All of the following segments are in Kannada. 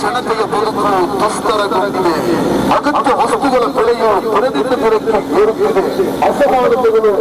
ಜನತೆಯ ಬದುಕು ದುಸ್ತರಗೊಂಡಿದೆ. ಅಗತ್ಯ ವಸ್ತುಗಳ ಬೆಲೆಯು ದಿನದಿಂದ ದಿನಕ್ಕೆ ಏರುತ್ತಿದೆ. ಅಸಮಾನತೆಗಳು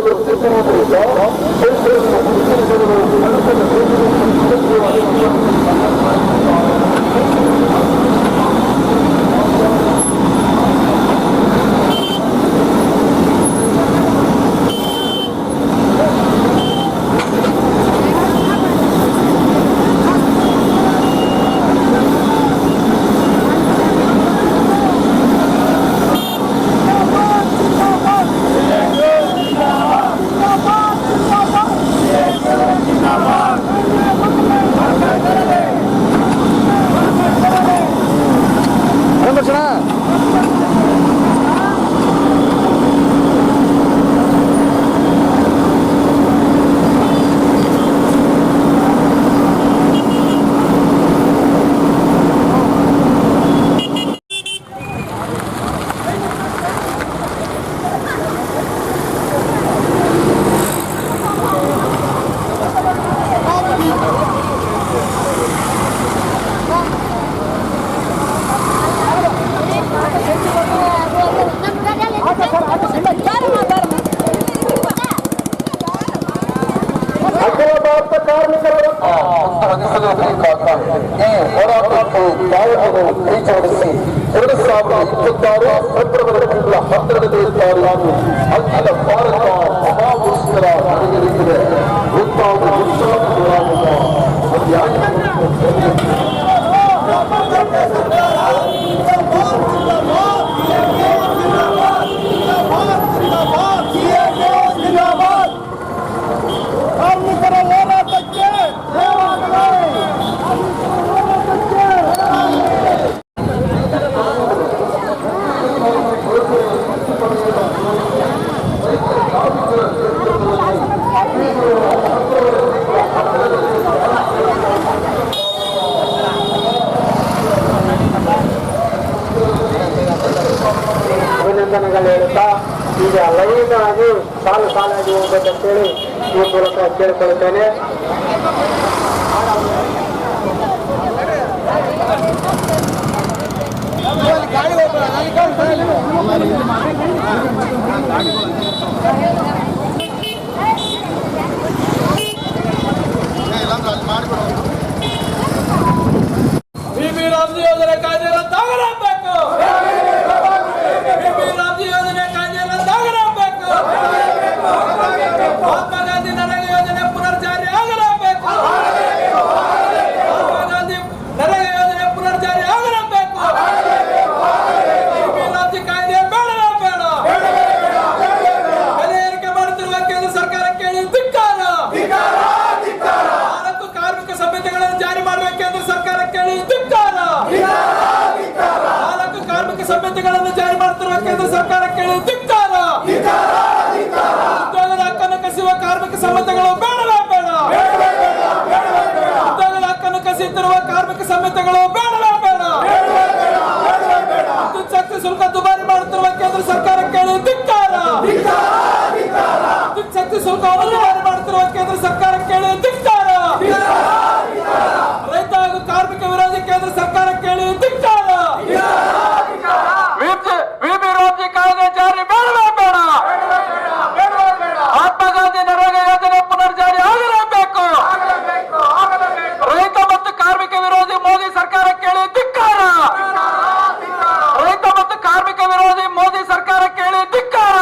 ಕೈ ಜೋಡಿಸಿ 2026 ಫೆಬ್ರವರಿ ತಿಂಗಳ 12ನೇ ತಾರೀಕು ಅಖಿಲ ಭಾರತ ಮಹಾಪುರಸ್ಕಾರ ನಡೆಯಲಿದೆ. ಕಾರ್ಮಿಕರ ಹೋರಾಟಕ್ಕೆ ಅಭಿನಂದನೆಗಳು ಹೇಳುತ್ತಾ ಈಗ ಲೈನ್ ಆಗಿ ಸಾಲಾಗಿ ಹೋಗ್ಬೇಕಂತೇಳಿ ಈ ಮೂಲಕ ಕೇಳಿಕೊಳ್ಳುತ್ತೇನೆ. ಬಿಬಿ ರಾಮ್ಜಿ ಯೋಜನೆ ಕಾಯ್ದೆ ರದ್ದಾಗಲೇಬೇಕು. ಬಿಬಿ ರಾಮ್ಜಿ ಯೋಜನೆ ಕಾಯ್ದೆ ರದ್ದಾಗಲೇಬೇಕು. ಮಹಾತ್ಮ ಗಾಂಧಿ ನರೇಗಾ ಯೋಜನೆ ಪುನರ್ಜಾರಿ ಆಗಲೇಬೇಕು. ಮಹಾತ್ಮ ಗಾಂಧಿ ನರೇಗಾ ಯೋಜನೆ ಪುನರ್ಜಾರಿ ಆಗಲೇಬೇಕು. ಬಿಬಿ ರಾಮ್ಜಿ ಕಾಯ್ದೆ ಬೇಡವೇ ಬೇಡ. ಬೆಲೆ ಏರಿಕೆ ಮಾಡುತ್ತಿರುವ ಕೇಂದ್ರ ಸರ್ಕಾರ ಕೇಳಿ ಧಿಕ್ಕಾರ. 4 ಕಾರ್ಮಿಕ ಸಂಹಿತೆಗಳನ್ನು ಜಾರಿ ಮಾಡುವ ಕೇಂದ್ರ ಸರ್ಕಾರ ಕೇಳಿ ಧಿಕ್ಕಾರ. 4 ಕಾರ್ಮಿಕ ಸಂಹಿತೆಗಳನ್ನು ಜಾರಿ ಮಾಡುತ್ತಿರುವ ಕೇಂದ್ರ ಸರ್ಕಾರ ಕೇಳಿ ಧಿಕ್ಕಾರ. ಉದ್ಯೋಗದ ಹಕ್ಕನ್ನು ಕಸಿಯುವ ಕಾರ್ಮಿಕ ಸಂಹಿತೆಗಳು ಬೇಡವೇ ಬೇಡ. ಉದ್ಯೋಗದ ಹಕ್ಕನ್ನು ಕಸಿಯುತ್ತಿರುವ ಕಾರ್ಮಿಕ ಸಂಹಿತೆಗಳು ಬೇಡವೇ ಬೇಡ. ವಿದ್ಯುತ್ ಶಕ್ತಿ ಶುಲ್ಕ ದುಬಾರಿ ಮಾಡುತ್ತಿರುವ ಕೇಂದ್ರ ಸರ್ಕಾರ ಕೇಳಿ ಧಿಕ್ಕಾರ. ವಿದ್ಯುತ್ ಶಕ್ತಿ ಶುಲ್ಕವನ್ನು ದುಬಾರಿ ಮಾಡುತ್ತಿರುವ ಕೇಂದ್ರ ಸರ್ಕಾರ ಕೇಳಿ ಧಿಕ್ಕಾರ. ರೈತ ಹಾಗೂ ಕಾರ್ಮಿಕ ವಿರೋಧಿ ಕೇಂದ್ರ ಸರ್ಕಾರ ಕೇಳಿ ಧಿಕ್ಕಾರ. ವಿಬಿ ರಾಮ್ಜಿ ಕಾಯ್ದೆ ಜಾರಿ ಬೇಡವೇ ಬೇಡ. ಮಹಾತ್ಮ ಗಾಂಧಿ ನರೇಗಾ ಯೋಜನೆ ಪುನರ್ಜಾರಿ ಆಗಲೇಬೇಕು. ರೈತ ಮತ್ತು ಕಾರ್ಮಿಕ ವಿರೋಧಿ ಮೋದಿ ಸರ್ಕಾರ ಕೇಳಿ ಧಿಕ್ಕಾರ. ರೈತ ಮತ್ತು ಕಾರ್ಮಿಕ ವಿರೋಧಿ ಮೋದಿ ಸರ್ಕಾರ ಕೇಳಿ ಧಿಕ್ಕಾರ.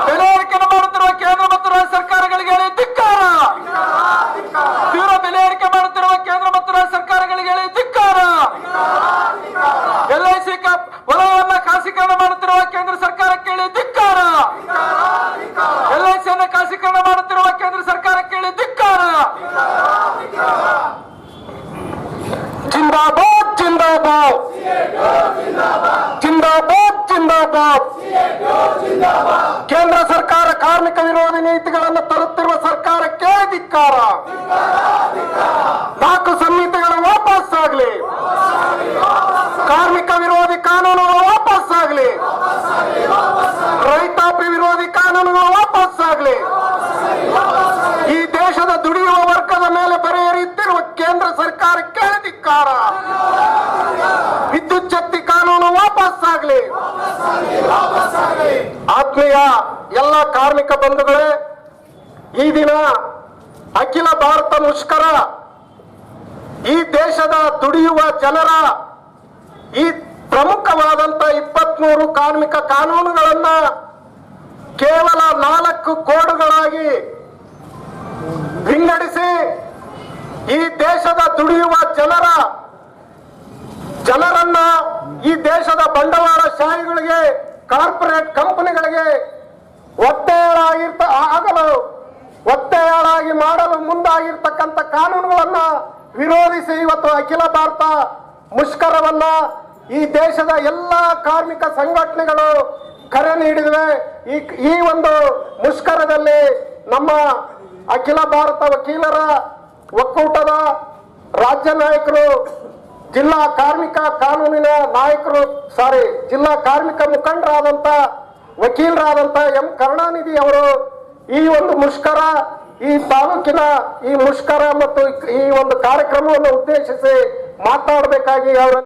ಬೆಲೆ ಏರಿಕೆಯನ್ನು ಮಾಡುತ್ತಿರುವ ಕೇಂದ್ರ ಮತ್ತು ರಾಜ್ಯ ಸರ್ಕಾರಗಳಿಗೆ ಹೇಳಿ ಧಿಕ್ಕಾರ. ತೀವ್ರ ಬೆಲೆ ಏರಿಕೆ ಮಾಡುತ್ತಿರುವ ಕೇಂದ್ರ ಮತ್ತು ರಾಜ್ಯ ಸರ್ಕಾರಗಳಿಗೆ ಹೇಳಿ ಧಿಕ್ಕಾರ. LIC ವಲಯವನ್ನ ಖಾಸಗೀಕರಣ ಮಾಡುತ್ತಿರುವ ಕೇಂದ್ರ ಸರ್ಕಾರ ಕೇಳಿ ಧಿಕ್ಕಾರ. LIC ಅನ್ನು ಖಾಸಗೀಕರಣ ಮಾಡುತ್ತಿರುವ ಕೇಂದ್ರ ಸರ್ಕಾರ ಕೇಳಿ ಧಿಕ್ಕಾರ. ಜಿಂದಾಬಾದ್ ಜಿಂದಾಬಾದ್ ಜಿಂದಾಬಾದ್ ಜಿಂದಾಬಾದ್. ಕೇಂದ್ರ ಸರ್ಕಾರ ಕಾರ್ಮಿಕ ವಿರೋಧಿ ನೀತಿಗಳನ್ನು ತರುತ್ತಿರುವ ಸರ್ಕಾರಕ್ಕೆ ಧಿಕ್ಕಾರ. 4 ಸಂಹಿತೆಗಳು ವಾಪಸ್ ಆಗಲಿ. ಕಾರ್ಮಿಕ ವಿರೋಧಿ ಕಾನೂನುಗಳು ವಾಪಸ್ ಆಗಲಿ. ರೈತಾಪಿ ವಿರೋಧಿ ಕಾನೂನುಗಳು ವಾಪಸ್ ಆಗಲಿ. ಈ ದೇಶದ ದುಡಿಯುವ ವರ್ಗದ ಮೇಲೆ ಬರೆ ಎರೆಯುತ್ತಿರುವ ಕೇಂದ್ರ ಸರ್ಕಾರ ಕೇಳಿ ಧಿಕ್ಕಾರ. ವಿದ್ಯುತ್ ಶಕ್ತಿ ಕಾನೂನು ವಾಪಸ್ ಆಗ್ಲಿ. ಆತ್ಮೀಯ ಎಲ್ಲ ಕಾರ್ಮಿಕ ಬಂಧುಗಳೇ, ಈ ದಿನ ಅಖಿಲ ಭಾರತ ಮುಷ್ಕರ ಈ ದೇಶದ ದುಡಿಯುವ ಜನರ ಈ ಪ್ರಮುಖವಾದಂತ 23 ಕಾರ್ಮಿಕ ಕಾನೂನುಗಳನ್ನ ಕೇವಲ 4 ಕೋಡ್ಗಳಾಗಿ ವಿಂಗಡಿಸಿ ಈ ದೇಶದ ದುಡಿಯುವ ಜನರನ್ನ ಈ ದೇಶದ ಬಂಡವಾಳಶಾಹಿಗಳಿಗೆ, ಕಾರ್ಪೊರೇಟ್ ಕಂಪನಿಗಳಿಗೆ ಒತ್ತೆಯಾಳಾಗಿ ಮಾಡಲು ಮುಂದಾಗಿರ್ತಕ್ಕಂಥ ಕಾನೂನುಗಳನ್ನ ವಿರೋಧಿಸಿ ಇವತ್ತು ಅಖಿಲ ಭಾರತ ಮುಷ್ಕರವನ್ನ ಈ ದೇಶದ ಎಲ್ಲ ಕಾರ್ಮಿಕ ಸಂಘಟನೆಗಳು ಕರೆ ನೀಡಿವೆ. ಈ ಒಂದು ಮುಷ್ಕರದಲ್ಲಿ ನಮ್ಮ ಅಖಿಲ ಭಾರತ ವಕೀಲರ ಒಕ್ಕೂಟದ ರಾಜ್ಯ ನಾಯಕರು, ಜಿಲ್ಲಾ ಕಾರ್ಮಿಕ ಕಾನೂನಿನ ನಾಯಕರು, ಜಿಲ್ಲಾ ಕಾರ್ಮಿಕ ಮುಖಂಡರಾದಂತ ವಕೀಲರಾದಂತ ಎಂ ಕರುಣಾನಿಧಿ ಅವರು ಈ ಒಂದು ಮುಷ್ಕರ, ಈ ತಾಲೂಕಿನ ಈ ಮುಷ್ಕರ ಮತ್ತು ಈ ಒಂದು ಕಾರ್ಯಕ್ರಮವನ್ನು ಉದ್ದೇಶಿಸಿ ಮಾತನಾಡಬೇಕಾಗಿ ಅವರ